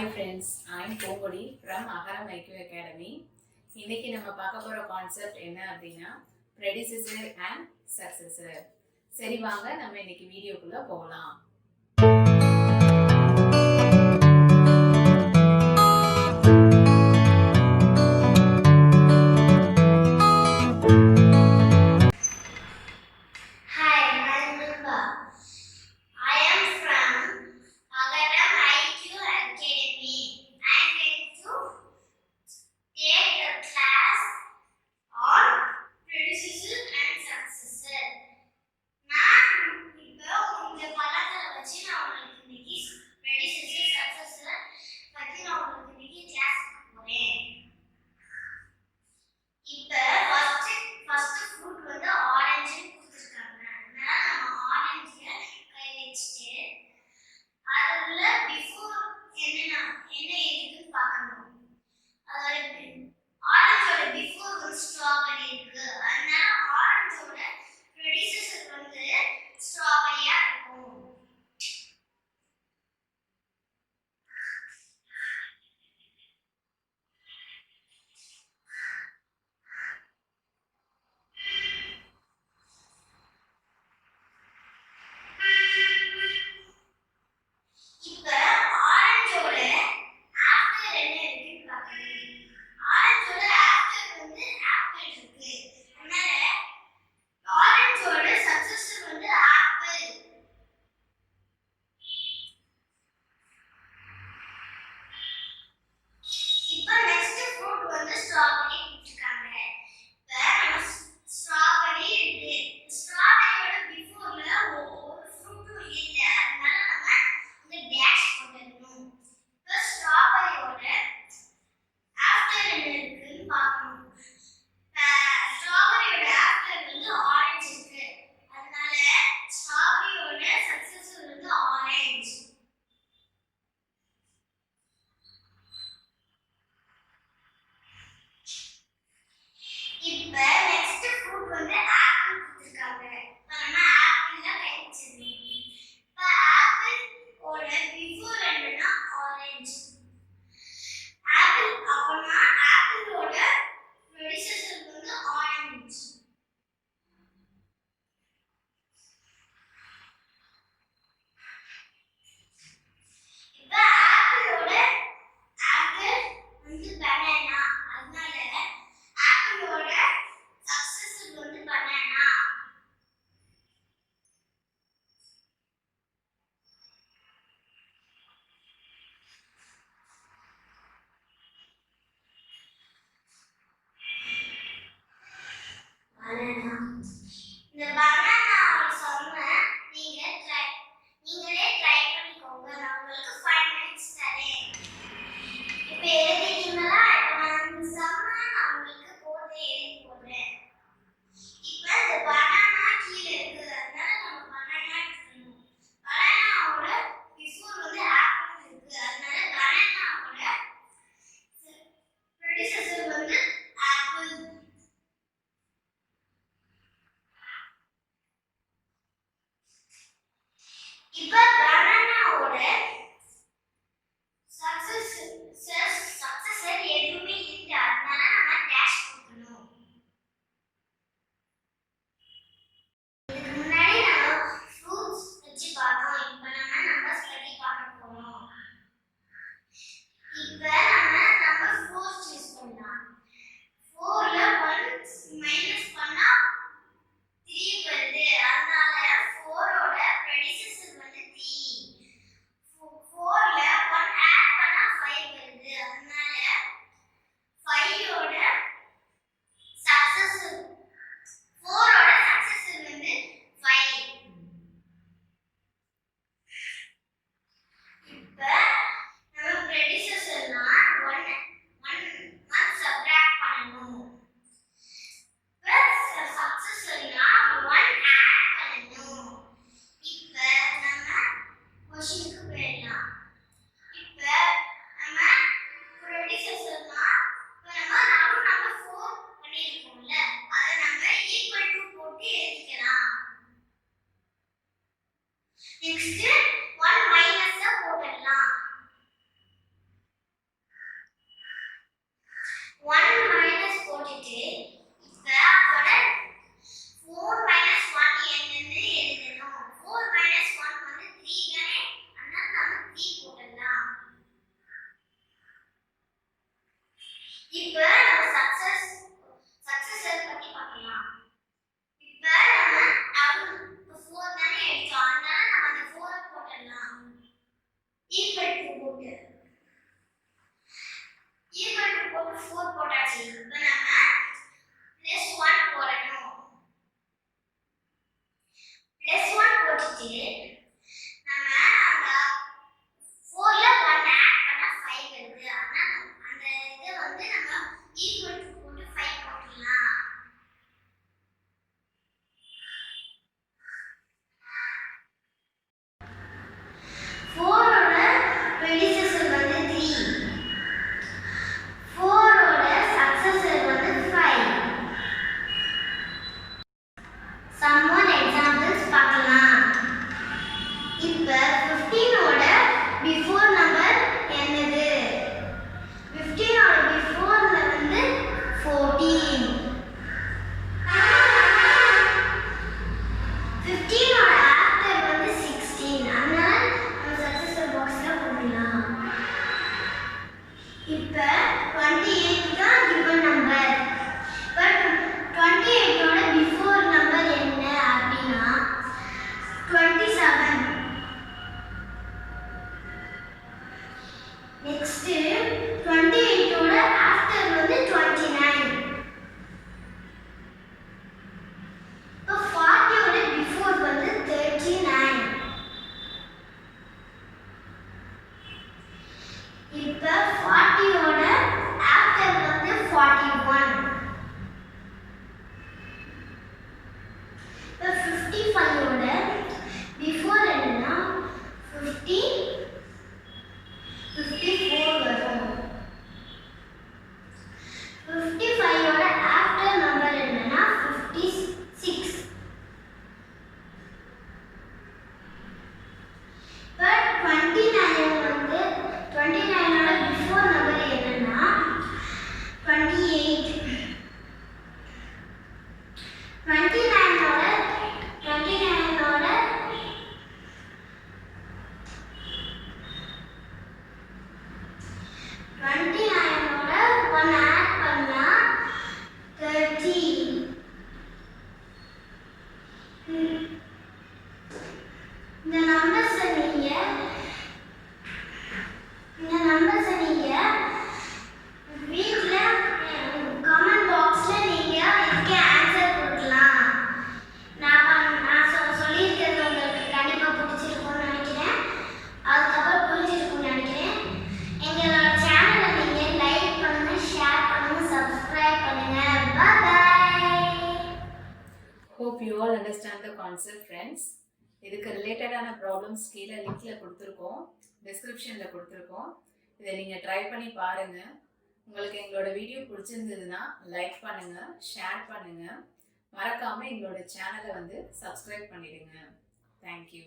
Hi friends, I'm Pomodi from AHARAM IQUE Academy. இன்னைக்கு நம்ம பார்க்க போற கான்செப்ட் என்ன அப்படின்னா Predecessor and Successor. சரி வாங்க நம்ம இன்னைக்கு வீடியோக்குள்ள போகலாம். இப்ப நம்ம சக்சஸர் பத்தி பார்க்கலாம். இப்ப நம்ம 4 தானே எடுத்தோம். அதனால நம்ம அந்த 4 போடலாம். ஈக்குவல் டு போட்டு 4 போட்டாச்சு. இப்ப நம்ம +1 போடணும். +1 போட்டுட்டு நம்ம அந்த 4ல 1 ஆட் பண்ணா 5 வருது. ஆனா அந்த இத நம்ம ஈக்குவல் டு போட்டு 5 போடலாம். Predecessor 3. 4 successor 5. Some more examples பார்க்கலாம். இப்ப 15 before number என்னது? 15 before 14. 15 after 16. அதனால நம்ம successor boxல போடலாம். இப்ப 28 தான் given number. But 28 before number என்ன அப்படினா 27. Next 28 after 29. இப்போ 40 before 39. இப்போ 40 after 41. இப்போ 55 before என்னன்னா 54 வரும். 55 after number என்னன்னா 56. இப்போ 29 29 before number என்னன்னா 28. 29 1 ஆட் பண்ணா 30. இந்த நம்பர்ஸ் நீங்க வீட்ல கமெண்ட் பாக்ஸ்ல நீங்க இதுக்கு ஆன்சர் கொடுக்கலாம். நான் சொல்லியிருக்கிறது உங்களுக்கு கண்டிப்பா பிடிச்சிருக்கும்னு நினைக்கிறேன். அதுக்கப்புறம் புரிஞ்சிருக்கும்னு நினைக்கிறேன். எங்களோட சேனலை நீங்க லைக் பண்ணுங்க, ஷேர் பண்ணுங்க, சப்ஸ்கிரைப் பண்ணுங்க. By. Hope you all understand the concept, friends. இதுக்கு ரிலேட்டடான ப்ராப்ளம்ஸ் கீழே லிங்க்ல கொடுத்துருக்கோம், டிஸ்கிரிப்ஷன்ல கொடுத்துருக்கோம். இதை நீங்க ட்ரை பண்ணி பாருங்க. உங்களுக்கு எங்களோட வீடியோ பிடிச்சிருந்ததுன்னா லைக் பண்ணுங்க, ஷேர் பண்ணுங்க. மறக்காம எங்களோட சேனலை சப்ஸ்கிரைப் பண்ணிடுங்க. தேங்க்யூ.